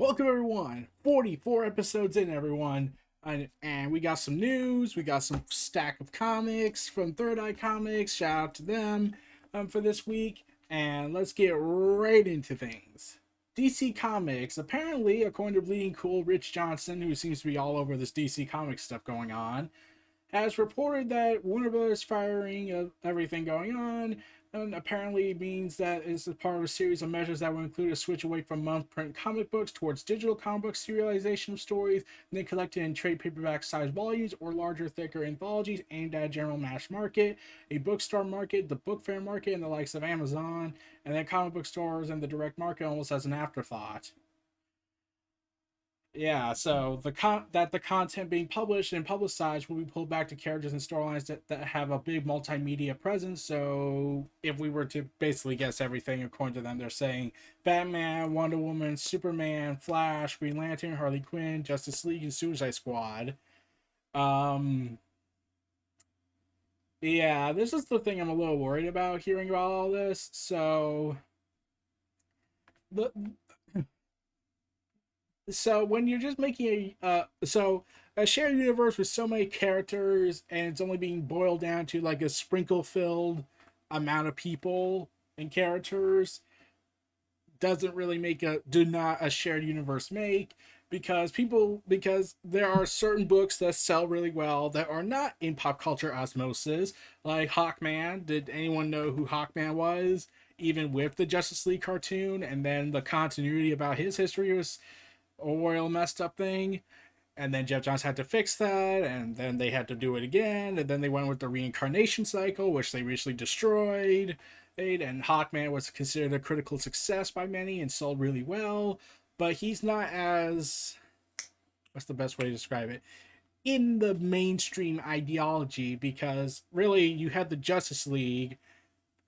Welcome everyone. 44 episodes in, everyone. And we got some news. We got some stack of comics from Third Eye Comics. Shout out to them for this week. And let's get right into things. DC Comics. Apparently, according to Bleeding Cool, Rich Johnson, who seems to be all over this DC Comics stuff going on, has reported that Warner Bros. Firing of everything going on, and apparently means that it's a part of a series of measures that will include a switch away from month print comic books towards digital comic book serialization of stories, and then collected in trade paperback size volumes or larger, thicker anthologies aimed at a general mass market, a bookstore market, the book fair market, and the likes of Amazon, and then comic book stores and the direct market almost as an afterthought. Yeah, so the content being published and publicized will be pulled back to characters and storylines that have a big multimedia presence. So if we were to basically guess everything according to them, they're saying Batman, Wonder Woman, Superman, Flash, Green Lantern, Harley Quinn, Justice League, and Suicide Squad. Um yeah, this is the thing I'm a little worried about hearing about all this. The so when you're just making a shared universe with so many characters and it's only being boiled down to like a sprinkle filled amount of people and characters doesn't really make a do not a shared universe make, because there are certain books that sell really well that are not in pop culture osmosis, like Hawkman. Did anyone know who Hawkman was, even with the Justice League cartoon? And then the continuity about his history was a royal messed up thing, and then Jeff Johns had to fix that, and then they had to do it again, and then they went with the reincarnation cycle, which they recently destroyed. And Hawkman was considered a critical success by many and sold really well, but he's not as, what's the best way to describe it, in the mainstream ideology, because really you had the Justice League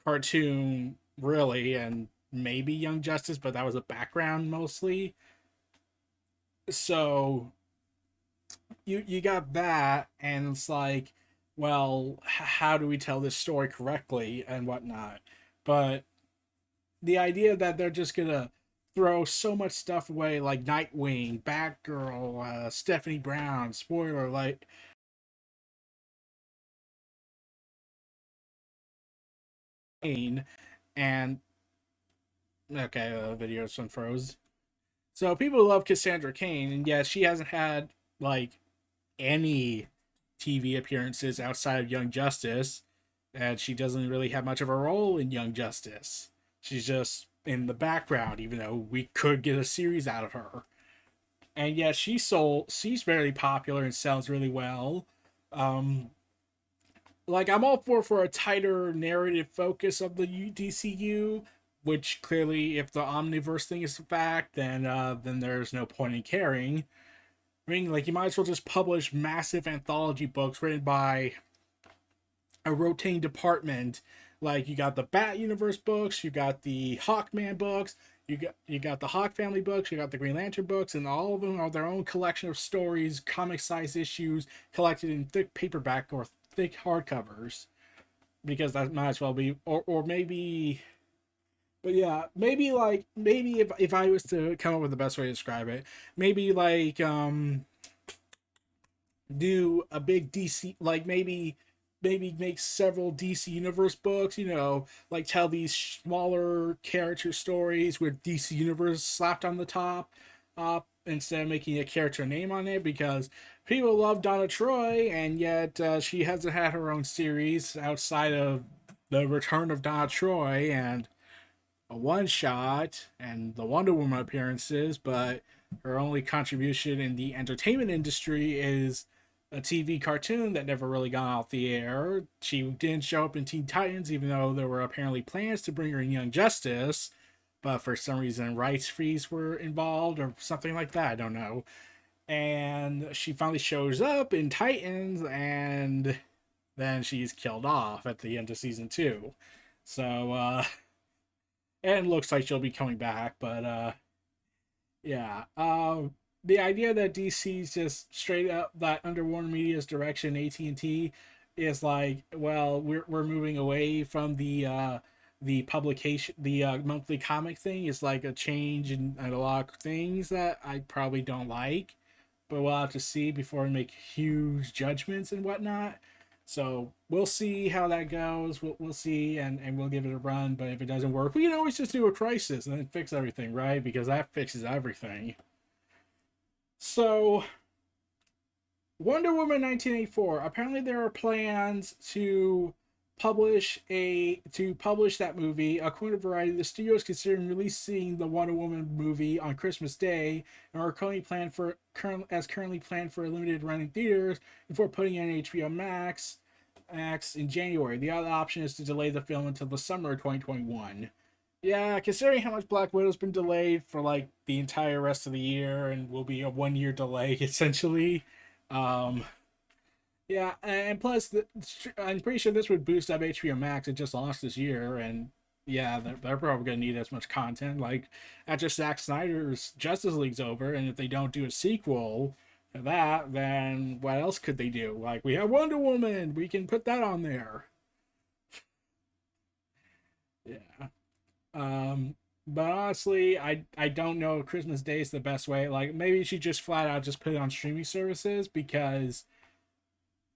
cartoon, really, and maybe Young Justice, but that was a background mostly. So you got that, and it's like, well, how do we tell this story correctly and whatnot? But the idea that they're just gonna throw so much stuff away, like Nightwing, Batgirl, Stephanie Brown, spoiler, like, and okay, the video's unfroze. So people love Cassandra Cain, and yes, she hasn't had like any TV appearances outside of Young Justice, and she doesn't really have much of a role in Young Justice. She's just in the background, even though we could get a series out of her. And yet she's very popular and sells really well. Um, like, I'm all for a tighter narrative focus of the DCU, which clearly, if the omniverse thing is a fact, then there's no point in caring. I mean, like, you might as well just publish massive anthology books written by a rotating department. Like, you got the Bat Universe books, you got the Hawkman books, you got the Hawk family books, you got the Green Lantern books, and all of them are their own collection of stories, comic size issues collected in thick paperback or thick hardcovers. Because that might as well be, or maybe, but yeah, maybe if I was to come up with the best way to describe it, maybe like do a big DC, like maybe make several DC Universe books, like tell these smaller character stories with DC Universe slapped on the top, instead of making a character name on it, because people love Donna Troy, and yet she hasn't had her own series outside of the Return of Donna Troy and a one shot and the Wonder Woman appearances, but her only contribution in the entertainment industry is a TV cartoon that never really got off the air. She didn't show up in Teen Titans, even though there were apparently plans to bring her in Young Justice, but for some reason rights fees were involved or something like that. I don't know. And she finally shows up in Titans, and then she's killed off at the end of season two. So, and looks like she'll be coming back, but yeah. The idea that DC's just straight up that under Warner Media's direction, AT&T is like, well, we're moving away from the publication, the monthly comic thing is like a change in a lot of things that I probably don't like, but we'll have to see before we make huge judgments and whatnot. So we'll see how that goes. We'll see, and we'll give it a run. But if it doesn't work, we can always just do a crisis and then fix everything, right? Because that fixes everything. So Wonder Woman 1984. Apparently, there are plans to publish that movie. According to Variety, the studio is considering releasing the Wonder Woman movie on Christmas Day, and are currently planned for a limited run in theaters before putting it on HBO Max in January. The other option is to delay the film until the summer of 2021. Yeah, considering how much Black Widow's been delayed for like the entire rest of the year and will be a 1 year delay essentially. Um, yeah, and plus, I'm pretty sure this would boost up HBO Max. It just launched this year, and yeah, they're probably going to need as much content. Like, after Zack Snyder's Justice League's over, and if they don't do a sequel to that, then what else could they do? Like, we have Wonder Woman, we can put that on there. Yeah. Um, but honestly, I don't know if Christmas Day is the best way. Like, maybe you should just flat out just put it on streaming services because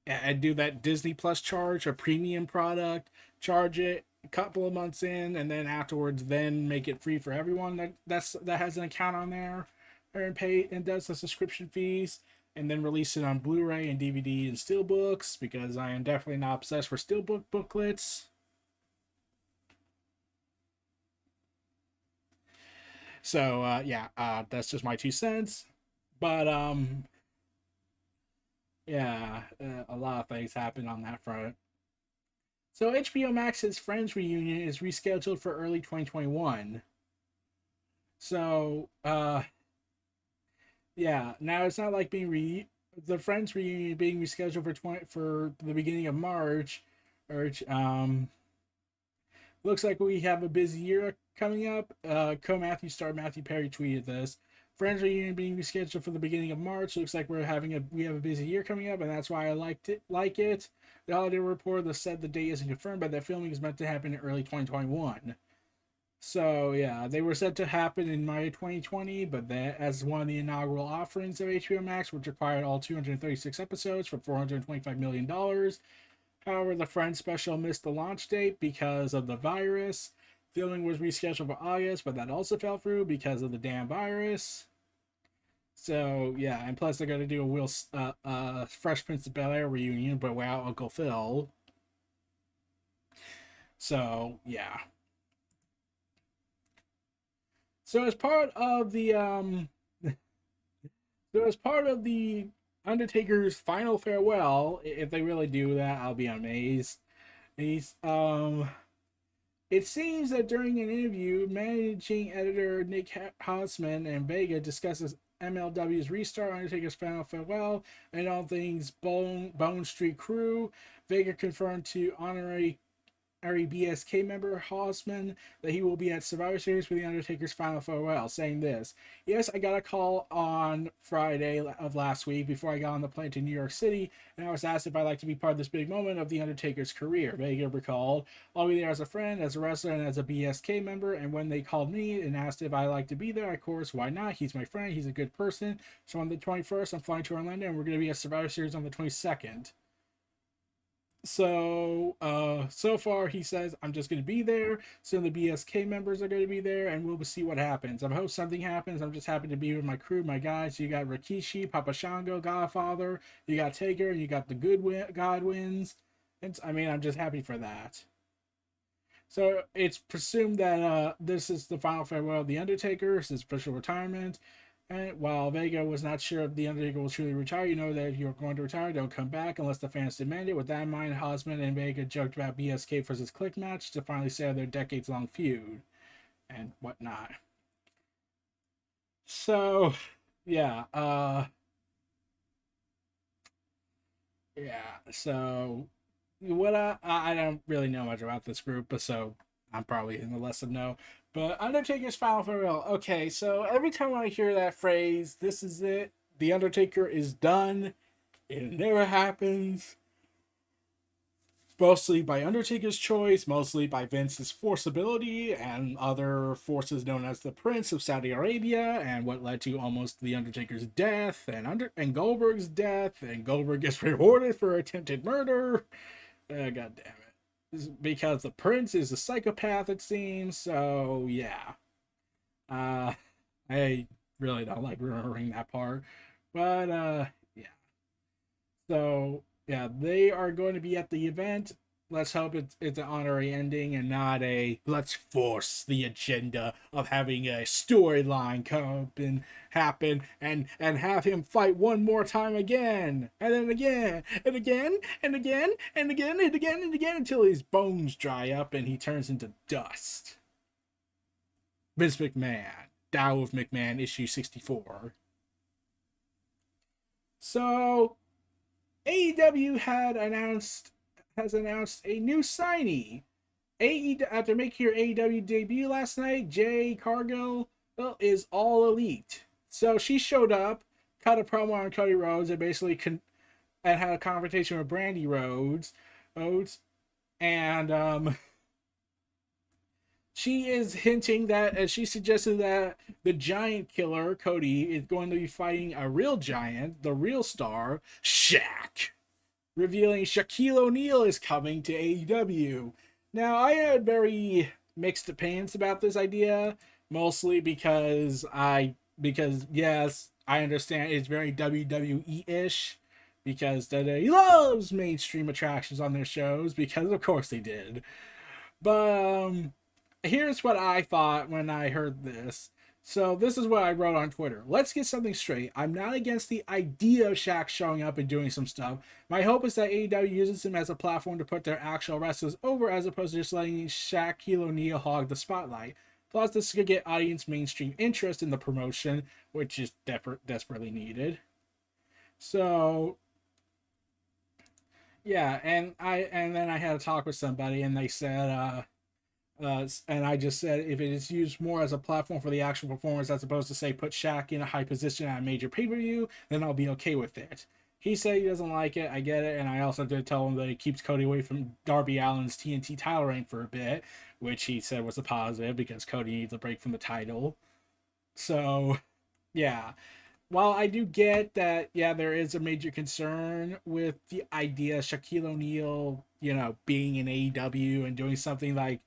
and do that Disney Plus charge, a premium product, charge it a couple of months in, and then afterwards, then make it free for everyone that has an account on there, and pay and does the subscription fees, and then release it on Blu-ray and DVD and steelbooks because I am definitely not obsessed for steelbook booklets. So yeah, that's just my 2 cents. But yeah, a lot of things happen on that front. So HBO Max's Friends reunion is rescheduled for early 2021. So yeah, now it's not like the Friends reunion being rescheduled for the beginning of March. Or looks like we have a busy year coming up. Co-Matthew star Matthew Perry tweeted this. Friends reunion being rescheduled for the beginning of March. Looks like we have a busy year coming up, and that's why I like it. The holiday report that said the date isn't confirmed, but that filming is meant to happen in early 2021. So yeah, they were set to happen in May 2020, but that as one of the inaugural offerings of HBO Max, which required all 236 episodes for $425 million. However, the Friends special missed the launch date because of the virus. Filming was rescheduled for August, but that also fell through because of the damn virus. So yeah, and plus they're gonna do a Fresh Prince of Bel Air reunion, but without Uncle Phil. So yeah. So as part of the so as part of the Undertaker's final farewell, if they really do that, I'll be amazed. He's It seems that during an interview, managing editor Nick Hausman and Vega discusses MLW's restart, Undertaker's final farewell, and all things Bone Street Crew. Vega confirmed to honorary BSK member Hausman that he will be at Survivor Series for The Undertaker's final farewell, saying this: "Yes, I got a call on Friday of last week before I got on the plane to New York City, and I was asked if I'd like to be part of this big moment of The Undertaker's career." Vega recalled, "I'll be there as a friend, as a wrestler, and as a BSK member, and when they called me and asked if I'd like to be there, of course, why not? He's my friend, he's a good person. So on the 21st, I'm flying to Orlando, and we're going to be at Survivor Series on the 22nd. So far he says I'm just going to be there. So the BSK members are going to be there, and we'll see what happens. I hope something happens. I'm just happy to be with my crew, my guys. You got Rikishi, Papa Shango, Godfather, you got Taker, and you got the Godwins. I mean, I'm just happy for that. So it's presumed that this is the final farewell of the Undertaker, his official retirement. And while Vega was not sure if The Undertaker will truly retire, you know that if you're going to retire, don't come back unless the fans demand it. With that in mind, Hausman and Vega joked about BSK versus Click match to finally settle their decades-long feud and whatnot. So, yeah, yeah. So, what I don't really know much about this group, but so I'm probably in the lesson know. But Undertaker's final farewell. Okay, so every time I hear that phrase, this is it. The Undertaker is done. It never happens. mostly by Undertaker's choice, mostly by Vince's forceability and other forces known as the Prince of Saudi Arabia, and what led to almost the Undertaker's death and Goldberg's death, and Goldberg gets rewarded for attempted murder. God damn it! Because the Prince is a psychopath, it seems. So yeah, I really don't like remembering that part, but yeah. So yeah, they are going to be at the event. Let's hope it's an honorary ending and not a let's force the agenda of having a storyline come up and happen and have him fight one more time again and then again and again and again and again and again and again until his bones dry up and he turns into dust. Vince McMahon, Tao of McMahon, issue 64. So AEW has announced a new signee. After making her AEW debut last night, Jay Cargill is all elite. So she showed up, cut a promo on Cody Rhodes, and basically and had a conversation with Brandy Rhodes, and she is hinting that, as she suggested, that the giant killer, Cody, is going to be fighting a real giant, the real star, Shaq. Revealing Shaquille O'Neal is coming to AEW. Now, I had very mixed opinions about this idea, mostly because yes, I understand it's very WWE-ish, because WWE loves mainstream attractions on their shows, because of course they did. But here's what I thought when I heard this. So this is what I wrote on Twitter. Let's get something straight. I'm not against the idea of Shaq showing up and doing some stuff. My hope is that AEW uses him as a platform to put their actual wrestlers over, as opposed to just letting Shaquille O'Neal hog the spotlight. Plus, this could get audience mainstream interest in the promotion, which is desperately needed. So yeah, and then I had a talk with somebody, and they said, and I just said, if it is used more as a platform for the actual performance, as opposed to, say, put Shaq in a high position at a major pay-per-view, then I'll be okay with it. He said he doesn't like it. I get it. And I also did tell him that it keeps Cody away from Darby Allin's TNT title reign for a bit, which he said was a positive because Cody needs a break from the title. So, yeah. While I do get that, yeah, there is a major concern with the idea of Shaquille O'Neal, being in AEW and doing something like,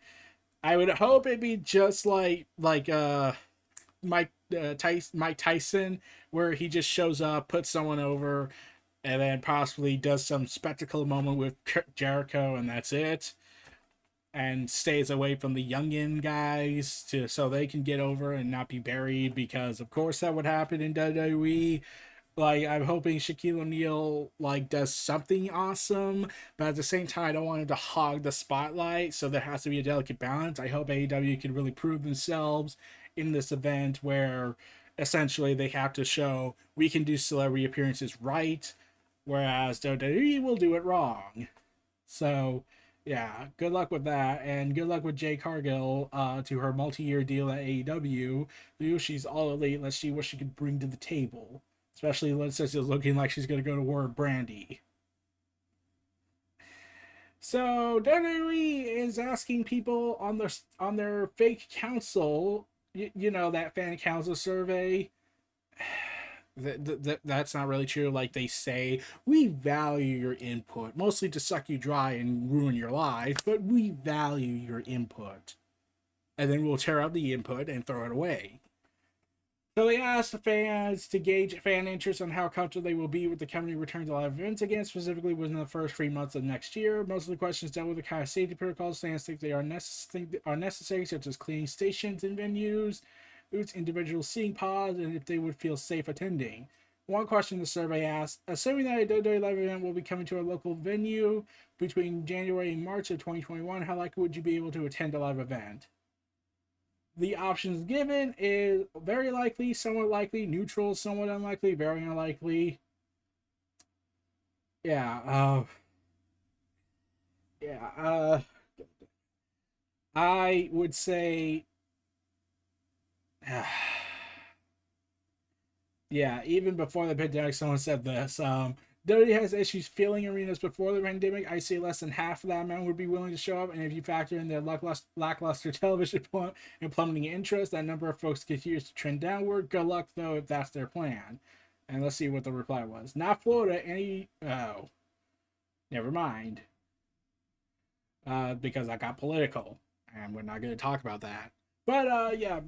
I would hope it'd be just like Mike Tyson, where he just shows up, puts someone over, and then possibly does some spectacle moment with Jericho, and that's it, and stays away from the youngin guys so they can get over and not be buried, because of course that would happen in WWE. Like, I'm hoping Shaquille O'Neal does something awesome, but at the same time, I don't want him to hog the spotlight. So there has to be a delicate balance. I hope AEW can really prove themselves in this event, where essentially they have to show we can do celebrity appearances right, whereas WWE will do it wrong. So yeah, good luck with that, and good luck with Jay Cargill to her multi-year deal at AEW. She's all elite. Let's see what she can bring to the table. Especially since it's looking like she's going to go to war with Brandy. So WWE is asking people on their fake council, that fan council survey. That's not really true. Like, they say, we value your input, mostly to suck you dry and ruin your life, but we value your input. And then we'll tear out the input and throw it away. So they asked the fans to gauge fan interest on how comfortable they will be with the company return to live events again, specifically within the first 3 months of next year. Most of the questions dealt with the kind of safety protocols fans think they are necessary, such as cleaning stations and venues, individual seating pods, and if they would feel safe attending. One question the survey asked, assuming that a WWE live event will be coming to a local venue between January and March of 2021, how likely would you be able to attend a live event? The options given is very likely, somewhat likely, neutral, somewhat unlikely, very unlikely. Yeah, I would say, yeah, even before the pandemic, someone said this. WWE has issues filling arenas before the pandemic. I say less than half of that amount would be willing to show up, and if you factor in their lackluster television and plummeting interest, that number of folks continues to trend downward. Good luck, though, if that's their plan. And let's see what the reply was. Not Florida, any... Oh. Never mind. Because I got political, and we're not going to talk about that. But yeah,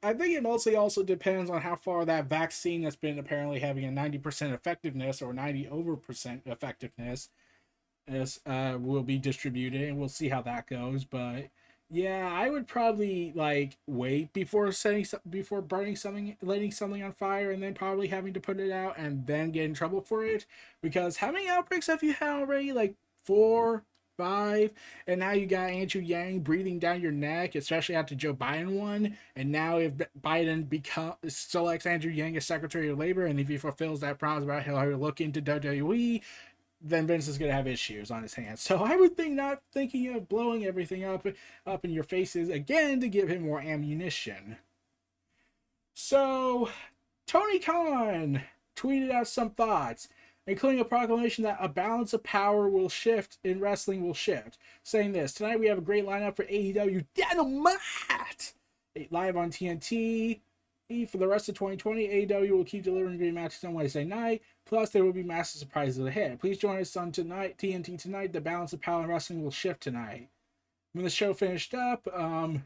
I think it mostly also depends on how far that vaccine that's been apparently having a 90% effectiveness or 90% effectiveness will be distributed, and we'll see how that goes. But yeah, I would probably wait before burning something, lighting something on fire, and then probably having to put it out and then get in trouble for it. Because how many outbreaks have you had already? Like 4, 5, and now you got Andrew Yang breathing down your neck, especially after Joe Biden won. And now if Biden selects Andrew Yang as Secretary of Labor, and if he fulfills that promise about he'll look into WWE, then Vince is going to have issues on his hands. So I would think not thinking of blowing everything up in your faces again to give him more ammunition. So Tony Khan tweeted out some thoughts, including a proclamation that a balance of power will shift in wrestling, saying this: tonight we have a great lineup for AEW Dynamite live on TNT. For the rest of 2020, AEW will keep delivering great matches on Wednesday night. Plus, there will be massive surprises ahead. Please join us on TNT tonight. The balance of power in wrestling will shift tonight. When the show finished up, Khan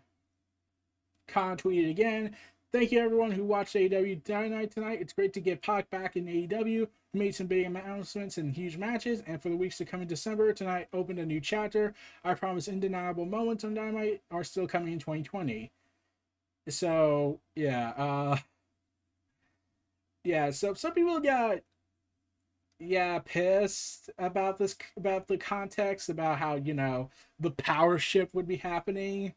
tweeted again: thank you everyone who watched AEW Dynamite tonight. It's great to get Pac back in AEW. We made some big announcements and huge matches, and for the weeks to come in December, tonight opened a new chapter. I promise undeniable moments on Dynamite are still coming in 2020. So yeah, so some people got pissed about this, about the context, about how the power shift would be happening.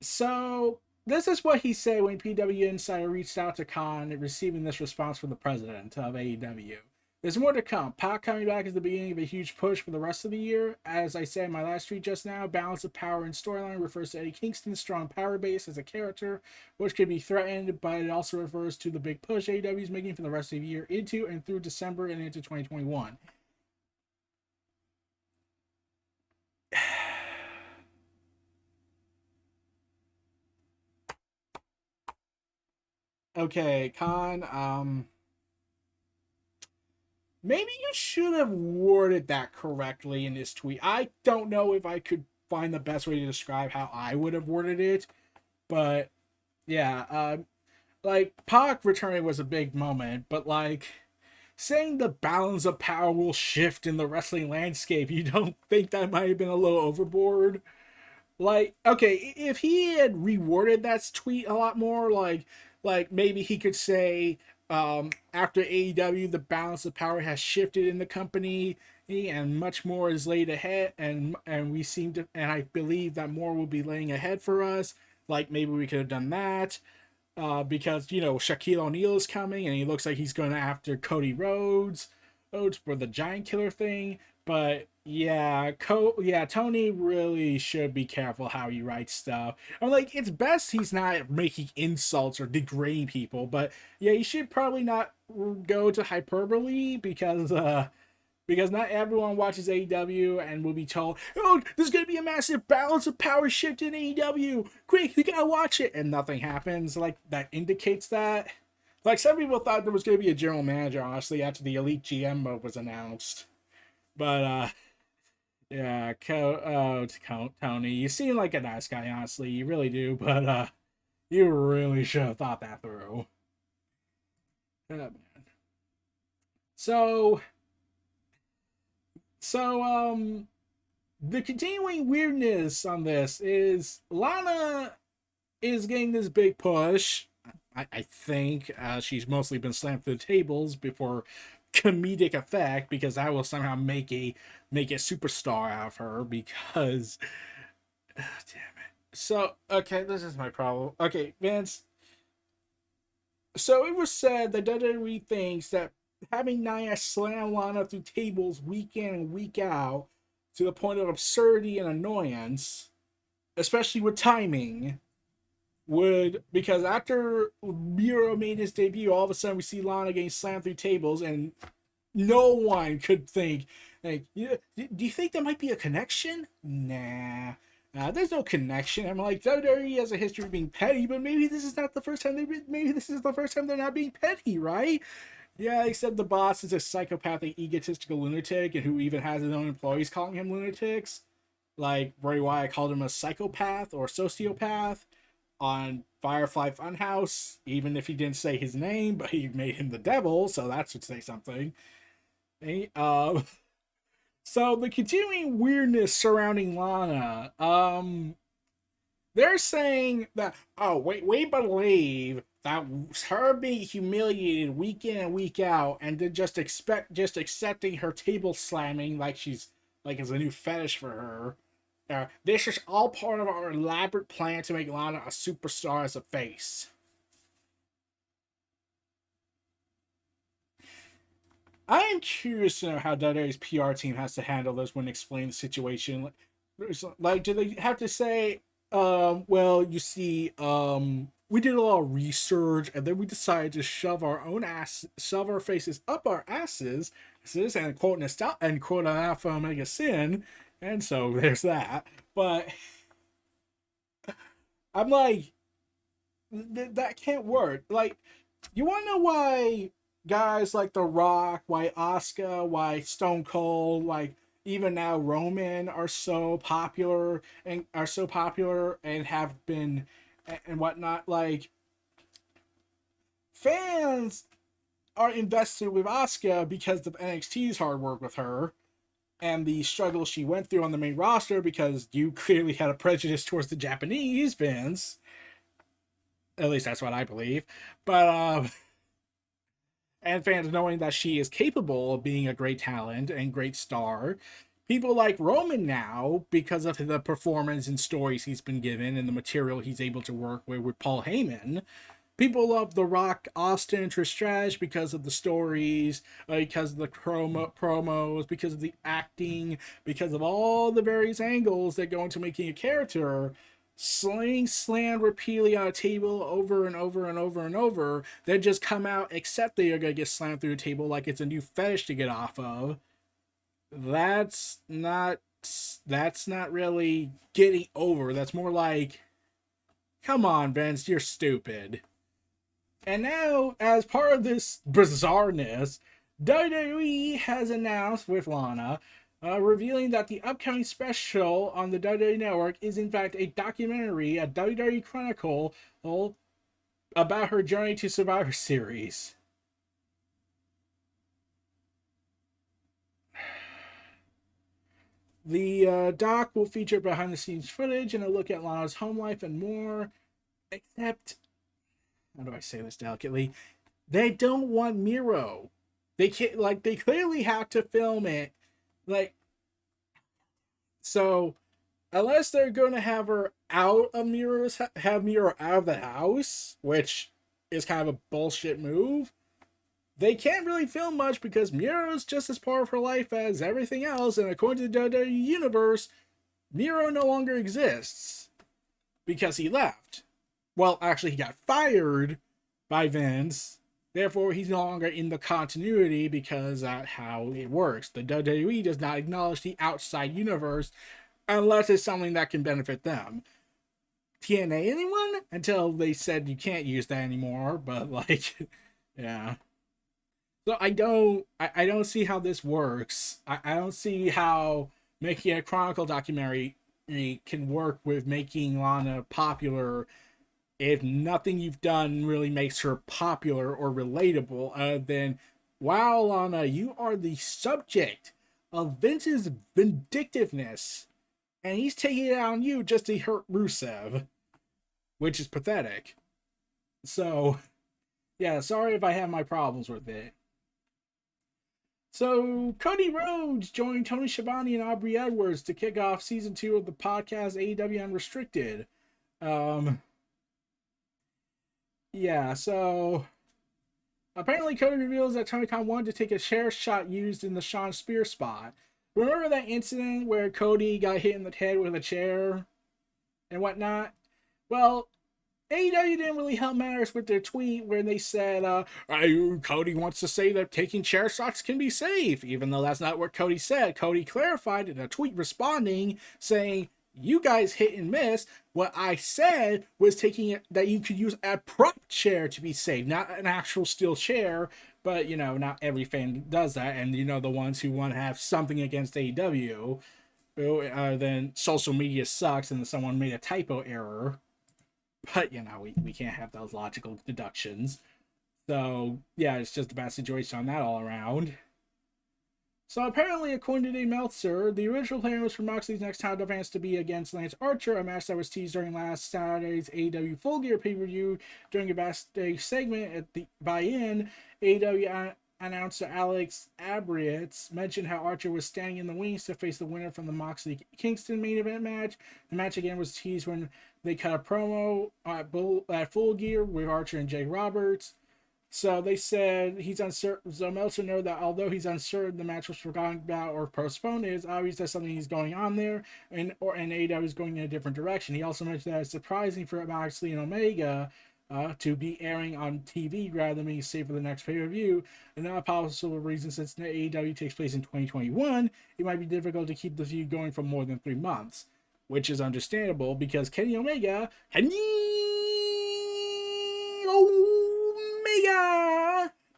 So this is what he said when PW Insider reached out to Khan, receiving this response from the president of AEW. There's more to come. Pac coming back is the beginning of a huge push for the rest of the year. As I said in my last tweet just now, balance of power and storyline refers to Eddie Kingston's strong power base as a character, which could be threatened, but it also refers to the big push AEW is making for the rest of the year into and through December and into 2021. Okay, Khan, maybe you should have worded that correctly in this tweet. I don't know if I could find the best way to describe how I would have worded it, but yeah, Pac returning was a big moment, but saying the balance of power will shift in the wrestling landscape, you don't think that might have been a little overboard? Okay, if he had reworded that tweet a lot more, maybe he could say, after AEW, the balance of power has shifted in the company, and much more is laid ahead, and I believe that more will be laying ahead for us. Maybe we could have done that, because Shaquille O'Neal is coming, and he looks like he's going after Cody Rhodes for the Giant Killer thing. But yeah, Tony really should be careful how he writes stuff. It's best he's not making insults or degrading people, but yeah, he should probably not go to hyperbole, because not everyone watches AEW and will be told, oh, there's gonna be a massive balance of power shift in AEW. Quick, you gotta watch it, and nothing happens. That indicates that. Some people thought there was gonna be a general manager, honestly, after the Elite GM mode was announced. But yeah, Tony, you seem like a nice guy, honestly, you really do. But you really should have thought that through. Oh, man. So the continuing weirdness on this is Lana is getting this big push. I think she's mostly been slammed through the tables before comedic effect, because I will somehow make a superstar out of her, because damn it. So okay, this is my problem. Okay, Vince. So it was said that WWE thinks that having Nia slam Lana through tables week in and week out to the point of absurdity and annoyance, especially with timing, because after Miro made his debut, all of a sudden we see Lana getting slammed through tables, and no one could think, like, yeah, do you think there might be a connection? Nah. There's no connection. I'm like, WWE has a history of being petty, but maybe this is not the first time maybe this is the first time they're not being petty, right? Yeah, except the boss is a psychopathic, egotistical lunatic, and who even has his own employees calling him lunatics. Like Bray Wyatt called him a psychopath or sociopath on Firefly Funhouse, even if he didn't say his name, but he made him the devil, so that should say something. So the continuing weirdness surrounding Lana, they're saying that, oh, we believe that her being humiliated week in and week out, and then just accepting her table slamming like she's like it's a new fetish for her. This is all part of our elaborate plan to make Lana a superstar as a face. I am curious to know how WWE's PR team has to handle this when explaining the situation. Like, do they have to say, well, you see, we did a lot of research, and then we decided to shove our faces up our asses, and quote an alpha omega sin, and so there's that. But I'm like, that can't work. Like, you want to know why guys like The Rock, why Asuka, why Stone Cold, like even now Roman are so popular and have been and whatnot. Like, fans are invested with Asuka because of NXT's hard work with her and the struggle she went through on the main roster, because you clearly had a prejudice towards the Japanese fans. At least that's what I believe. But and fans knowing that she is capable of being a great talent and great star. People like Roman now, because of the performance and stories he's been given and the material he's able to work with Paul Heyman. People love The Rock, Austin, Trish Stratus because of the stories, because of the promos, because of the acting, because of all the various angles that go into making a character slammed repeatedly on a table over and over and over and over, then just come out, accept they are going to get slammed through a table like it's a new fetish to get off of. That's not really getting over. That's more like, come on, Vince, you're stupid. And now, as part of this bizarreness, WWE has announced with Lana, revealing that the upcoming special on the WWE Network is in fact a documentary, a WWE Chronicle about her journey to Survivor Series. The doc will feature behind the scenes footage and a look at Lana's home life and more. Except, how do I say this delicately? They don't want Miro. They can't, like, they clearly have to film it. Like, so unless they're going to have her out of have Miro out of the house, which is kind of a bullshit move, they can't really film much because Miro's just as part of her life as everything else. And according to the WWE universe, Miro no longer exists because he left. Well, actually, he got fired by Vince. Therefore, he's no longer in the continuity because that's how it works. The WWE does not acknowledge the outside universe unless it's something that can benefit them. TNA anyone? Until they said you can't use that anymore, but like, yeah. So I don't see how this works. I don't see how making a Chronicle documentary can work with making Lana popular if nothing you've done really makes her popular or relatable, other than, wow, Lana, you are the subject of Vince's vindictiveness, and he's taking it out on you just to hurt Rusev, which is pathetic. So, yeah, sorry if I have my problems with it. So, Cody Rhodes joined Tony Schiavone and Aubrey Edwards to kick off season 2 of the podcast AEW Unrestricted. Yeah, so apparently Cody reveals that Tony Khan wanted to take a chair shot used in the Shawn Spears spot. Remember that incident where Cody got hit in the head with a chair and whatnot? Well, AEW didn't really help matters with their tweet where they said, Cody wants to say that taking chair shots can be safe, even though that's not what Cody said. Cody clarified in a tweet responding, saying, you guys hit and miss. What I said was taking it that you could use a prop chair to be safe, not an actual steel chair. But, not every fan does that. And, the ones who want to have something against AEW, then social media sucks and someone made a typo error. But, we can't have those logical deductions. So, yeah, it's just a bad situation on that all around. So apparently, according to Dave Meltzer, the original plan was for Moxley's next title defense to be against Lance Archer, a match that was teased during last Saturday's AEW Full Gear pay-per-view. During a backstage segment at the buy-in, AEW announcer Alex Abrietz mentioned how Archer was standing in the wings to face the winner from the Moxley Kingston main event match. The match again was teased when they cut a promo at Full Gear with Archer and Jake Roberts. So they said he's uncertain. So Meltzer noted that although he's uncertain the match was forgotten about or postponed, it is obvious that something is going on there, and AEW is going in a different direction. He also mentioned that it's surprising for Moxley and Omega to be airing on TV rather than being saved for the next pay-per-view. Another possible reason, since AEW takes place in 2021, it might be difficult to keep the feud going for more than 3 months, which is understandable because Kenny Omega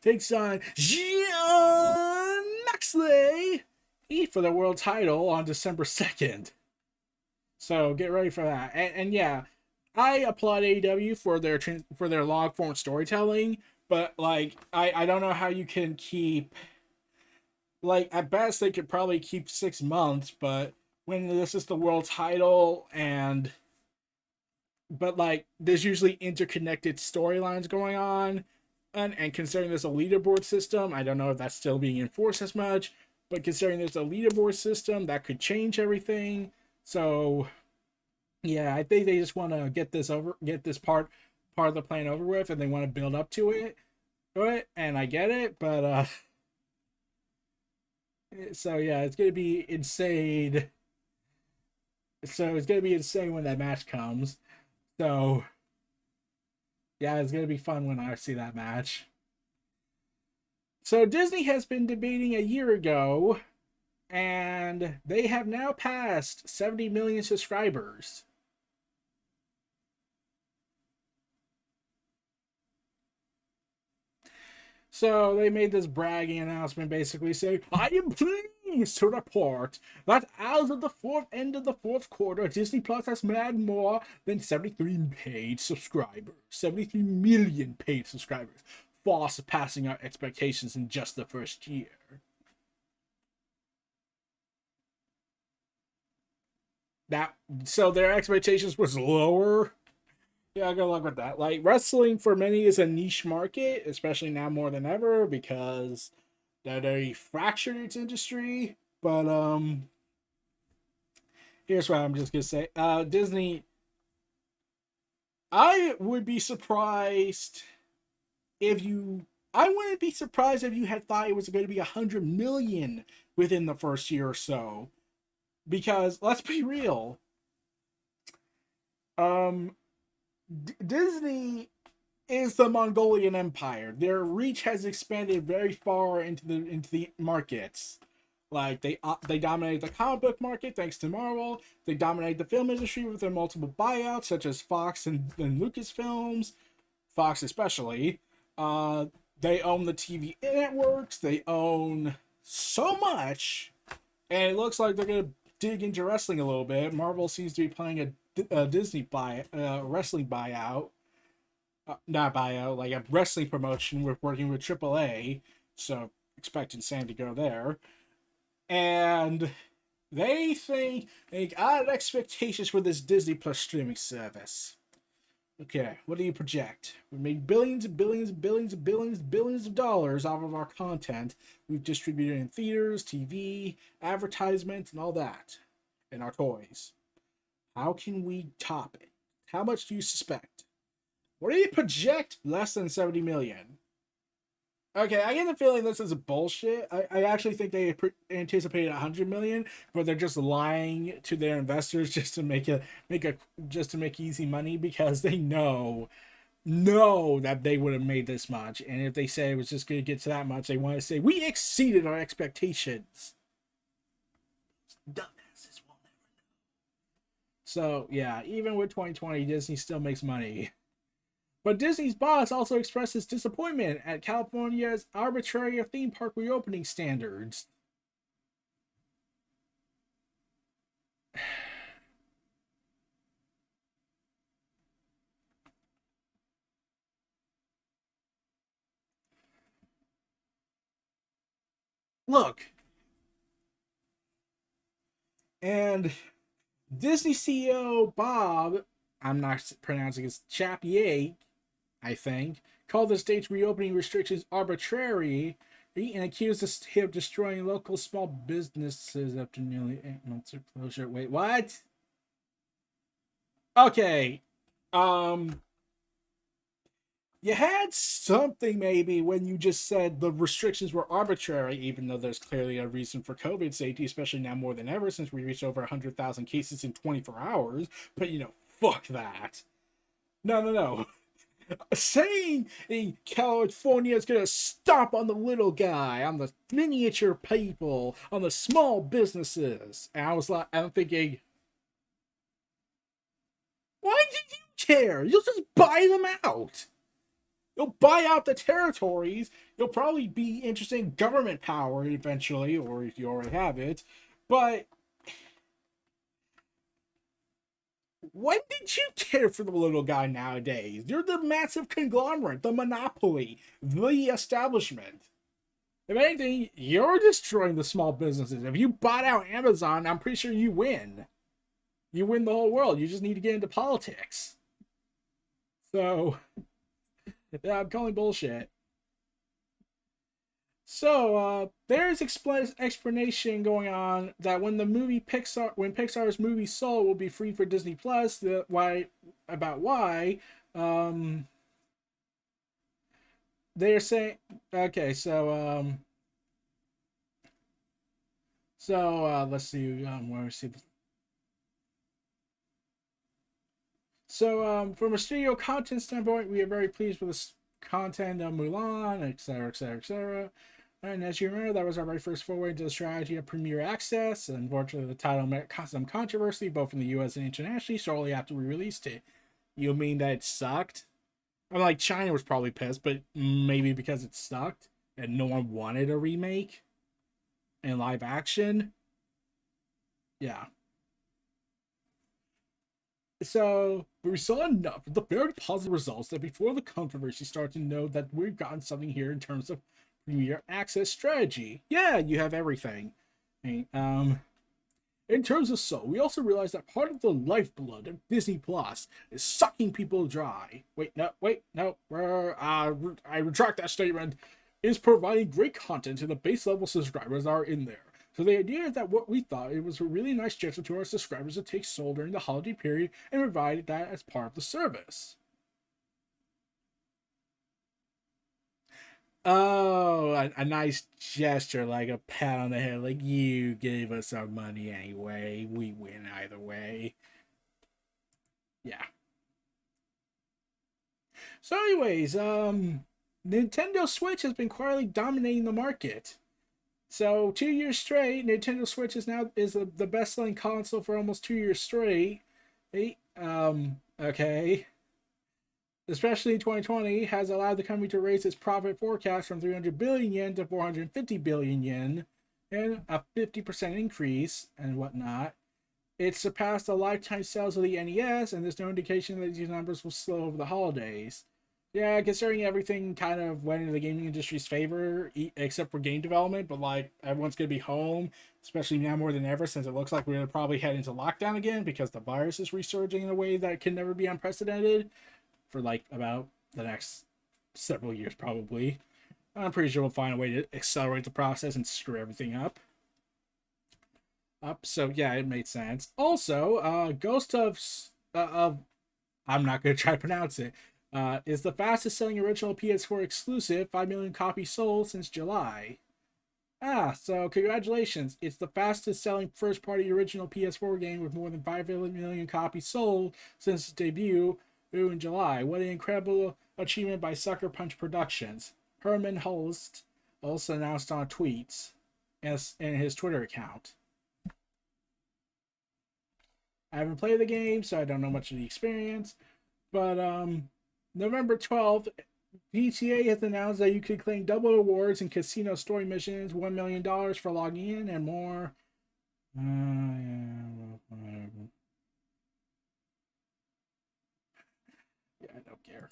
takes on Jon Moxley for the world title on December 2nd. So get ready for that. And yeah, I applaud AEW for their long form storytelling, but I don't know how you can keep, at best they could probably keep 6 months, but when this is the world title but there's usually interconnected storylines going on. And considering there's a leaderboard system, I don't know if that's still being enforced as much, but considering there's a leaderboard system, that could change everything. So, yeah, I think they just want to get this part of the plan over with, and they want to build up to it. And I get it, but so yeah, it's gonna be insane. So it's gonna be insane when that match comes. So yeah, it's gonna be fun when I see that match. So Disney has been debating a year ago, and they have now passed 70 million subscribers. So they made this bragging announcement basically saying, I am pleased to report that as of the end of the fourth quarter, Disney Plus has had more than 73 paid subscribers. 73 million paid subscribers, far surpassing our expectations in just the first year. So their expectations was lower. Yeah, good luck with that. Wrestling for many is a niche market, especially now more than ever because they're very fractured its industry. But here's what I'm just gonna say. Disney, I would be surprised I wouldn't be surprised if you had thought it was going to be 100 million within the first year or so. Because let's be real. Disney is the Mongolian Empire. Their reach has expanded very far into the markets. They dominate the comic book market thanks to Marvel. They dominate the film industry with their multiple buyouts, such as Fox and Lucasfilms, Fox especially. They own the TV networks. They own so much, and it looks like they're gonna dig into wrestling a little bit. Marvel seems to be playing a Disney wrestling buyout, not buyout, like a wrestling promotion. We're working with AAA, so expecting Sam to go there. And they got expectations for this Disney Plus streaming service. Okay, what do you project? We made billions and billions and billions and billions and billions of dollars off of our content. We've distributed in theaters, TV, advertisements, and all that. And our toys. How can we top it? How much do you suspect? What do you project? Less than 70 million. Okay, I get the feeling this is bullshit. I actually think they anticipated 100 million, but they're just lying to their investors just to make a just to make easy money because they know that they would have made this much, and if they say it was just going to get to that much, they want to say we exceeded our expectations. Dumbasses will never know. So yeah, even with 2020, Disney still makes money. But Disney's boss also expressed his disappointment at California's arbitrary theme park reopening standards. Look, and Disney CEO Bob, I'm not pronouncing his Chapier, I think, called the state's reopening restrictions arbitrary and accused the state of destroying local small businesses after nearly 8 months of closure. Wait, what? Okay. Um, you had something maybe when you just said the restrictions were arbitrary, even though there's clearly a reason for COVID safety, especially now more than ever since we reached over 100,000 cases in 24 hours. But fuck that. No, no, no. Saying California is gonna stomp on the little guy, on the miniature people, on the small businesses. And I'm thinking, why did you care? You'll just buy them out. You'll buy out the territories. You'll probably be interested in government power eventually, or if you already have it. But when did you care for the little guy nowadays? You're the massive conglomerate, the monopoly, the establishment. If anything, you're destroying the small businesses. If you bought out Amazon, I'm pretty sure you win. You win the whole world. You just need to get into politics. So, yeah, I'm calling bullshit. So, there's explanation going on that when Pixar's movie Soul will be free for Disney Plus, why, um, they're saying, okay, let's see, where we see the. So, from a studio content standpoint, we are very pleased with the content of Mulan, etc., etc., etc. And as you remember, that was our very first foray into the strategy of Premier Access. Unfortunately, the title caused some controversy, both in the US and internationally, shortly after we released it. You mean that it sucked? I'm like, China was probably pissed, but maybe because it sucked and no one wanted a remake in live action. Yeah. So we saw enough of the very positive results that before the controversy started to know that we've gotten something here in terms of Premier Access strategy. Yeah, you have everything. In terms of Soul, we also realized that part of the lifeblood of Disney Plus is sucking people dry. I retract that statement. Is providing great content to the base level subscribers that are in there. So the idea is that what we thought it was a really nice gesture to our subscribers to take Soul during the holiday period and provide that as part of the service. Oh, a nice gesture, like a pat on the head, like you gave us our money anyway. We win either way. Yeah. So, anyways, Nintendo Switch has been quietly dominating the market. So 2 years straight, Nintendo Switch is the best selling console for almost 2 years straight. Okay. Especially in 2020, has allowed the company to raise its profit forecast from 300 billion yen to 450 billion yen, and a 50% increase and whatnot. It surpassed the lifetime sales of the NES, and there's no indication that these numbers will slow over the holidays. Yeah, considering everything kind of went into the gaming industry's favor, except for game development, but like everyone's gonna be home, especially now more than ever, since it looks like we're gonna probably head into lockdown again because the virus is resurging in a way that can never be unprecedented for like about the next several years, probably. I'm pretty sure we'll find a way to accelerate the process and screw everything up. So yeah, it made sense. Also, Ghost of I'm not gonna try to pronounce it. Is the fastest selling original PS4 exclusive, 5 million copies sold since July. So congratulations. It's the fastest selling first party original PS4 game with more than 5 million copies sold since its debut in July. What an incredible achievement by Sucker Punch Productions. Herman Hulst also announced on tweets in his Twitter account. I haven't played the game, so I don't know much of the experience. But November 12th, GTA has announced that you can claim double rewards in casino story missions, $1 million for logging in, and more. Yeah, I don't care.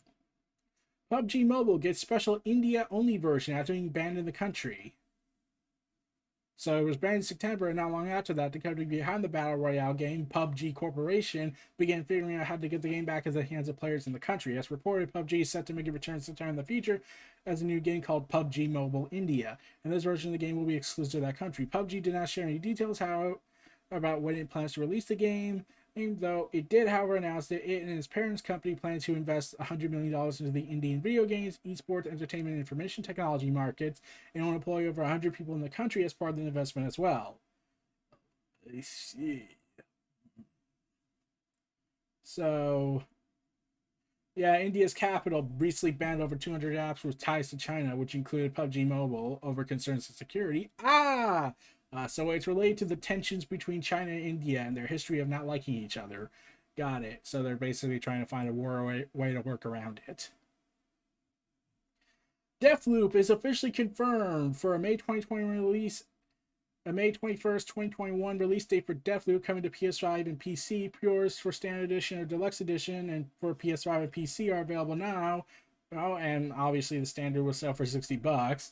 PUBG Mobile gets special India-only version after being banned in the country. So it was banned in September, and not long after that, the company behind the Battle Royale game, PUBG Corporation, began figuring out how to get the game back into the hands of players in the country. As reported, PUBG is set to make a return sometime in the future as a new game called PUBG Mobile India, and this version of the game will be exclusive to that country. PUBG did not share any details about when it plans to release the game, though it did, however, announce that it and its parents' company plan to invest $100 million into the Indian video games, esports, entertainment, and information technology markets, and will employ over 100 people in the country as part of the investment as well. So, yeah, India's capital recently banned over 200 apps with ties to China, which included PUBG Mobile, over concerns of security. So it's related to the tensions between China and India and their history of not liking each other. Got it. So they're basically trying to find a way to work around it. Deathloop is officially confirmed for a May 2021 release. A May 21st, 2021 release date for Deathloop, coming to PS5 and PC. Pre-orders for Standard Edition or Deluxe Edition and for PS5 and PC are available now. Oh, and obviously the Standard will sell for $60.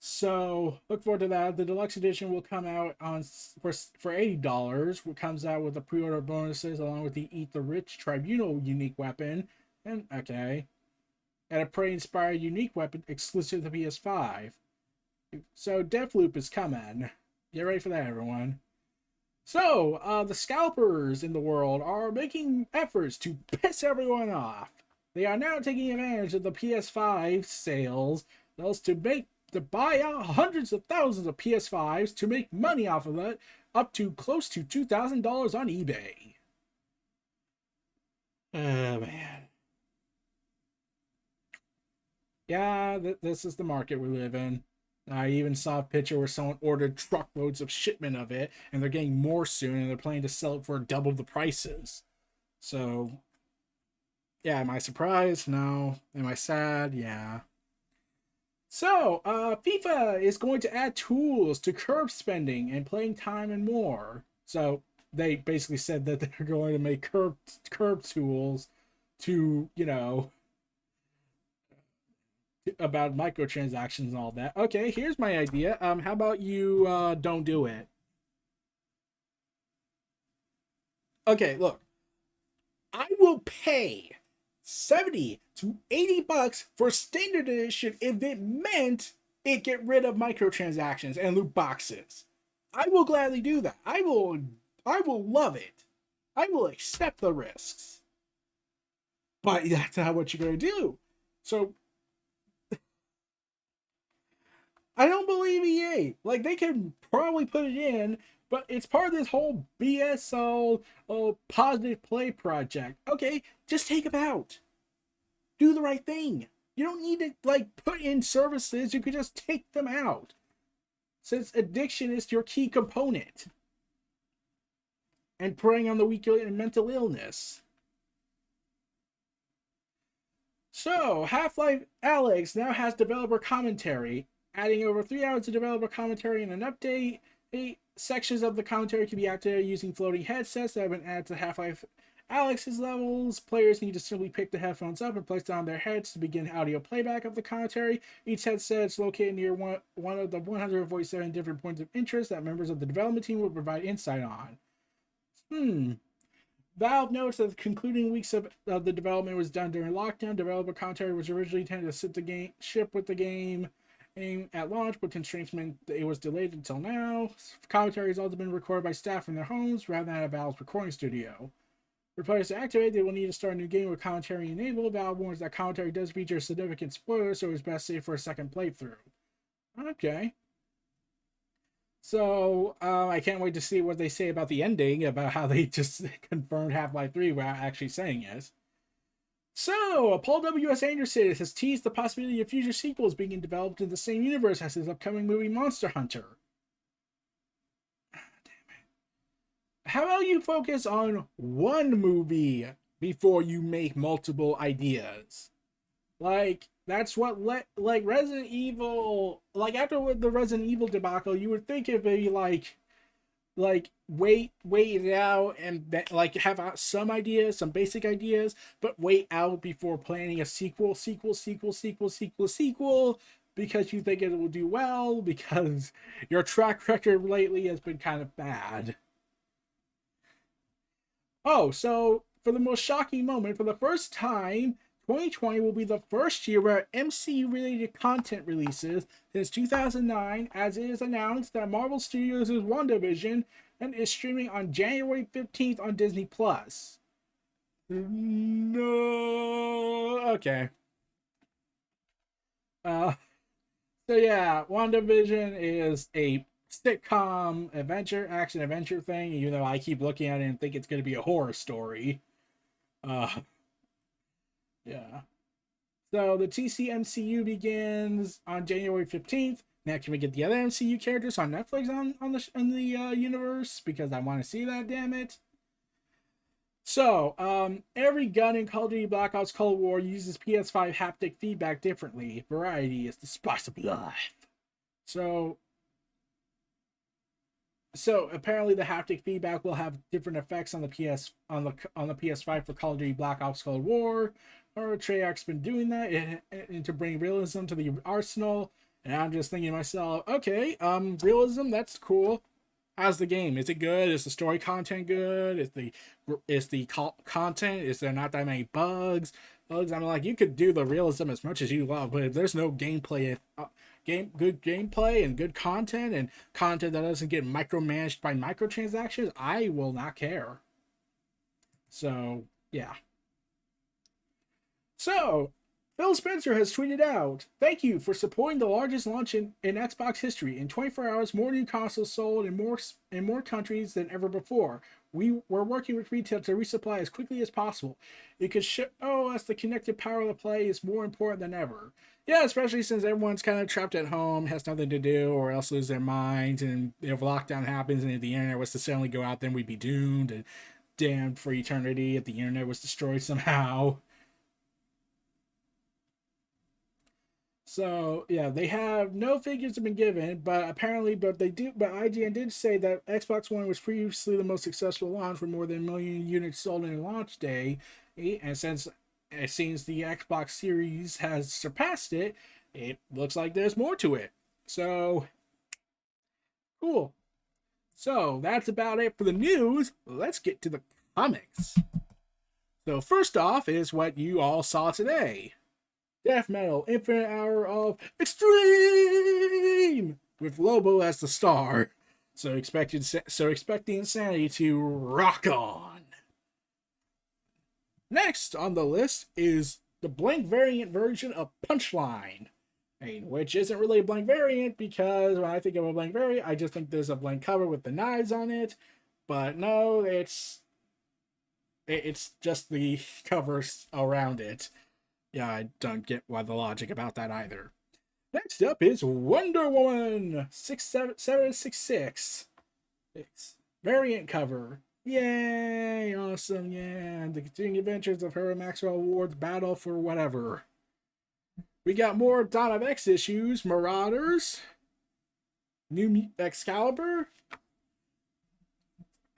So look forward to that. The deluxe edition will come out for $80. It comes out with the pre-order bonuses along with the Eat the Rich Tribunal unique weapon, and a Prey-inspired unique weapon exclusive to PS5. So Deathloop is coming. Get ready for that, everyone. So the scalpers in the world are making efforts to piss everyone off. They are now taking advantage of the PS5 sales to buy out hundreds of thousands of PS5s to make money off of it, up to close to $2,000 on eBay. Oh, man. Yeah, this is the market we live in. I even saw a picture where someone ordered truckloads of shipment of it, and they're getting more soon, and they're planning to sell it for double the prices. So, yeah, am I surprised? No. Am I sad? Yeah. So, FIFA is going to add tools to curb spending and playing time and more. So, they basically said that they're going to make curb tools to, about microtransactions and all that. Okay, here's my idea. How about you don't do it? Okay, look. I will pay 70 to 80 bucks for standard edition if it meant it get rid of microtransactions and loot boxes. I will gladly do that. I will love it. I will accept the risks. But that's not what you're going to do. So I don't believe EA. Like, they can probably put it in, but it's part of this whole BSO positive play project. Okay, just take them out. Do the right thing. You don't need to, put in services. You could just take them out. Since addiction is your key component. And preying on the weak and mental illness. So, Half-Life Alyx now has developer commentary, adding over 3 hours of developer commentary and an update. Sections of the commentary can be activated using floating headsets that have been added to Half-Life Alyx's levels. Players need to simply pick the headphones up and place them on their heads to begin audio playback of the commentary. Each headset is located near one of the 147 different points of interest that members of the development team will provide insight on. Valve notes that the concluding weeks of the development was done during lockdown. Developer commentary was originally intended to ship with the game at launch, but constraints meant it was delayed until now. Commentary has also been recorded by staff from their homes rather than at Valve's recording studio. For players to activate, they will need to start a new game with commentary enabled. Valve warns that commentary does feature significant spoilers, so it's best saved for a second playthrough. Okay. So, I can't wait to see what they say about the ending, about how they just confirmed Half-Life 3 without actually saying it. So, Paul W.S. Anderson has teased the possibility of future sequels being developed in the same universe as his upcoming movie Monster Hunter. How about you focus on one movie before you make multiple ideas? Like, that's what like Resident Evil, like after the Resident Evil debacle, you would think it'd be like wait it out and like have some ideas, some basic ideas, but wait out before planning a sequel because you think it will do well, because your track record lately has been kind of bad. Oh, so for the most shocking moment, for the first time, 2020 will be the first year where MCU related content releases since 2009, as it is announced that Marvel Studios' WandaVision and is streaming on January 15th on Disney Plus. No. Okay. Uh so yeah, WandaVision is a sitcom action adventure thing, even though I keep looking at it and think it's going to be a horror story. Uh yeah. So the TCMCU begins on January 15th. Now, can we get the other MCU characters on Netflix on the universe? Because I want to see that, damn it. So, every gun in Call of Duty Black Ops Cold War uses PS5 haptic feedback differently. Variety is the spice of life. So, apparently the haptic feedback will have different effects on the PS5 for Call of Duty Black Ops Cold War. Or Treyarch's been doing that and to bring realism to the arsenal. And I'm just thinking to myself, okay, realism, that's cool. How's the game? Is it good? Is the story content good? Is the content? Is there not that many bugs? I'm like, you could do the realism as much as you love, but if there's no gameplay, good gameplay and good content and content that doesn't get micromanaged by microtransactions, I will not care. So yeah. So, Phil Spencer has tweeted out, "Thank you for supporting the largest launch in Xbox history. In 24 hours, more new consoles sold in more countries than ever before. We're working with retail to resupply as quickly as possible. It could show us the connected power of the play is more important than ever." Yeah, especially since everyone's kind of trapped at home, has nothing to do, or else lose their minds. And if lockdown happens and if the internet was to suddenly go out, then we'd be doomed and damned for eternity if the internet was destroyed somehow. So yeah, they have no figures have been given, but apparently, but IGN did say that Xbox One was previously the most successful launch with more than 1 million units sold in launch day, and since it seems the Xbox Series has surpassed it, it looks like there's more to it. So cool. So that's about it for the news. Let's get to the comics. So first off is what you all saw today. Death Metal Infinite Hour of Extreme with Lobo as the star. So expect the insanity to rock on. Next on the list is the blank variant version of Punchline, which isn't really a blank variant because when I think of a blank variant, I just think there's a blank cover with the knives on it. But no, it's just the covers around it. Yeah, I don't get why the logic about that either. Next up is Wonder Woman 766. It's variant cover. Yay! Awesome, yeah. The continuing adventures of her and Maxwell Ward's battle for whatever. We got more Dawn of X issues, Marauders, New Excalibur,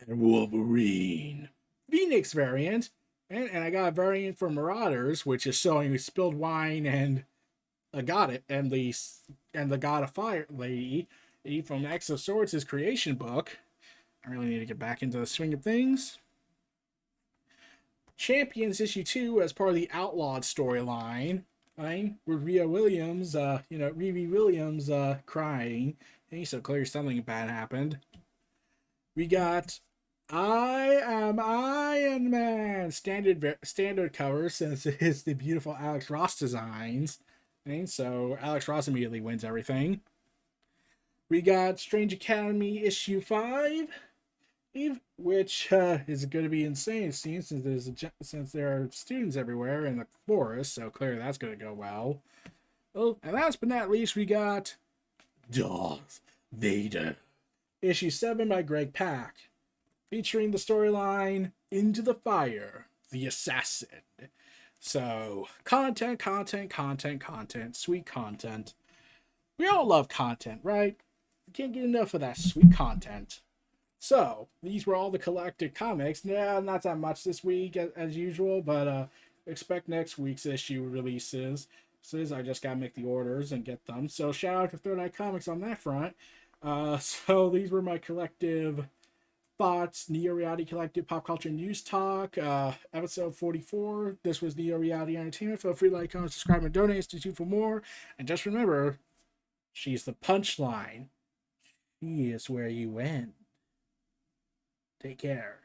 and Wolverine. Phoenix variant. And I got a variant for Marauders, which is showing spilled wine and I got it, and the God of Fire lady from X of Swords' creation book. I really need to get back into the swing of things. Champions issue 2 as part of the Outlawed storyline. With Rhea Williams, Riri Williams crying. Hey, so clearly something bad happened. We got I am Iron Man. Standard cover since it's the beautiful Alex Ross designs. And so Alex Ross immediately wins everything. We got Strange Academy issue 5, which is going to be insane since since there are students everywhere in the forest, so clearly that's going to go well. Oh, and last but not least, we got Darth Vader, issue 7 by Greg Pak, featuring the storyline Into the Fire, the Assassin. So, content, sweet content. We all love content, right? We can't get enough of that sweet content. So, these were all the collected comics. Yeah, not that much this week as usual, but expect next week's issue releases. Since I just gotta make the orders and get them. So, shout out to Third Eye Comics on that front. So, these were my collective thoughts, Neo Reality Collective Pop Culture News Talk, episode 44. This was Neo Reality Entertainment. Feel free to like, comment, subscribe, and donate to for more. And just remember, she's the punchline. She is where you end. Take care.